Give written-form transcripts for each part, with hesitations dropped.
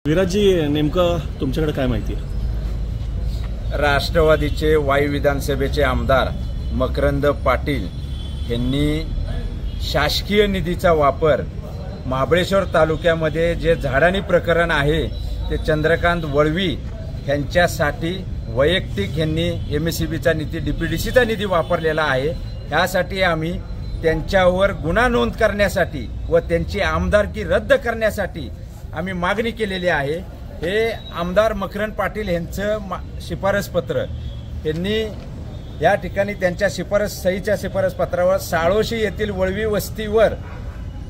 विराजी, नेमकं तुमच्याकडे काय माहिती आहे? राष्ट्रवादीचे वाई विधानसभेचे आमदार मकरंद पाटील यांनी शासकीय निधीचा वापर महाबळेश्वर तालुक्यामध्ये जे झाडानी प्रकरण आहे ते चंद्रकांत वळवी यांच्यासाठी वैयक्तिक यांनी एमएससीबीचा निधी डीपीडीसीचा निधी वापरलेला आहे। यासाठी आम्ही त्यांच्यावर गुन्हा नोंद करण्यासाठी व त्यांची आमदारकी रद्द करण्यासाठी आम्ही मागणी केलेली आहे। हे आमदार मकरंद पाटील यांचं शिफारस पत्र यांनी या ठिकाणी त्यांच्या सहीच्या शिफारस पत्रावर साळोशी येथील वळवी वस्तीवर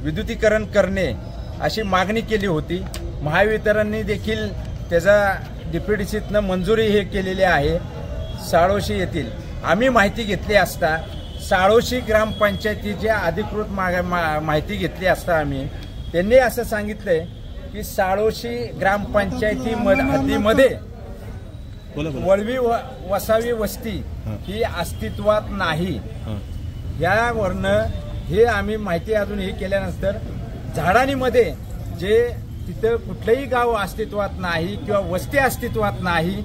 विद्युतीकरण करणे अशी मागणी केली होती। महावितरणने देखील त्याचा डीपीडीसीतनं मंजुरी हे केलेली आहे। साळोशी येथील आम्ही माहिती घेतली असता साळोशी ग्रामपंचायतीची अधिकृत माहिती घेतली असता आम्ही त्यांनी असं सांगितलंय की साळोशी ग्रामपंचायती हद्दीमध्ये वळवी वसावी वस्ती ही अस्तित्वात नाही। यावरनं हे आम्ही माहिती अजून हे केल्यानंतर झाडानीमध्ये जे तिथं कुठलंही गाव अस्तित्वात नाही किंवा वस्ती अस्तित्वात नाही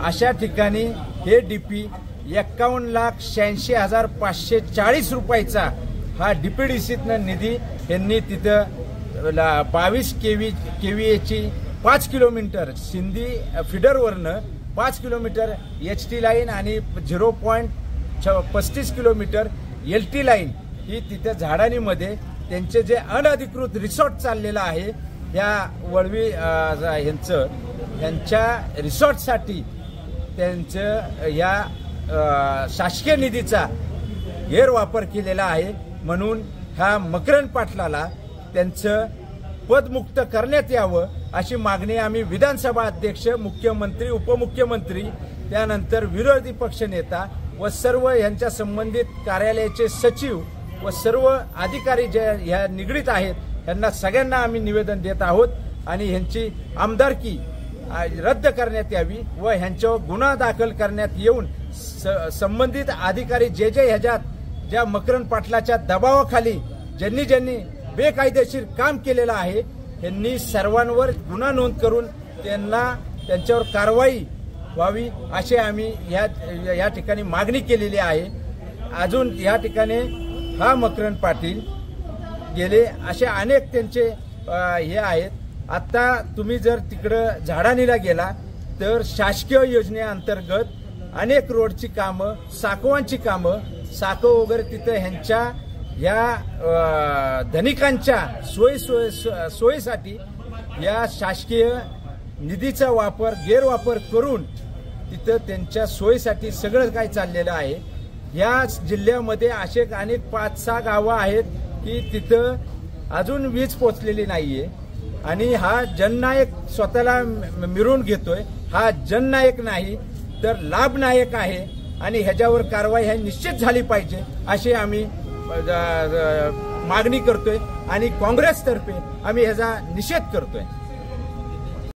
अशा ठिकाणी हे डीपी 51,86,540 रुपयाचा हा डीपीडीसीतनं निधी यांनी तिथं 22 केव्हीएची 5 किलोमीटर सिंधी फिडरवरनं 5 किलोमीटर एचटी लाईन आणि 0.35 किलोमीटर एलटी लाईन ही तिथे झाडानीमध्ये त्यांचे जे अनधिकृत रिसॉर्ट चाललेलं आहे या वळवी यांच्या रिसॉर्टसाठी त्यांचं या शासकीय निधीचा गैरवापर केलेला आहे। म्हणून ह्या मकरंद पाटलाला त्यांचं पदमुक्त करण्यात यावं अशी मागणी आम्ही विधानसभा अध्यक्ष, मुख्यमंत्री, उपमुख्यमंत्री, त्यानंतर विरोधी पक्षनेता व सर्व यांच्या संबंधित कार्यालयाचे सचिव व सर्व अधिकारी जे ह्या निगडीत आहेत यांना सगळ्यांना आम्ही निवेदन देत आहोत आणि ह्यांची आमदारकी रद्द करण्यात यावी व ह्यांच्यावर गुन्हा दाखल करण्यात येऊन संबंधित अधिकारी जे ह्याच्यात ज्या मकरंद पाटलाच्या दबावाखाली ज्यांनी बेकायदेशीर काम केलेलं आहे यांनी सर्वांवर गुन्हा नोंद करून त्यांच्यावर कारवाई व्हावी अशी आम्ही या ठिकाणी मागणी केलेली आहे। अजून या ठिकाणी हा मकरंद पाटील गेले असे अनेक त्यांचे हे आहेत। आता तुम्ही जर तिकडं झाडानीला गेला तर शासकीय योजनेअंतर्गत अनेक रोडची कामं, साकवांची कामं, साकव वगैरे तिथं ह्यांच्या या धनिकांच्या सोयीसाठी या शासकीय निधीचा गैरवापर करून तिथं त्यांच्या सोयीसाठी सगळं काही चाललेलं आहे। या जिल्ह्यामध्ये असे अनेक 5-6 गावं आहेत की तिथं अजून वीज पोचलेली नाहीये आणि हा जननायक स्वतःला मिरवून घेतोय। हा जननायक नाही तर लाभनायक आहे आणि ह्याच्यावर कारवाई ही निश्चित झाली पाहिजे अशी आम्ही मागणी करतोय आणि काँग्रेसतर्फे आम्ही ह्याचा निषेध करतोय।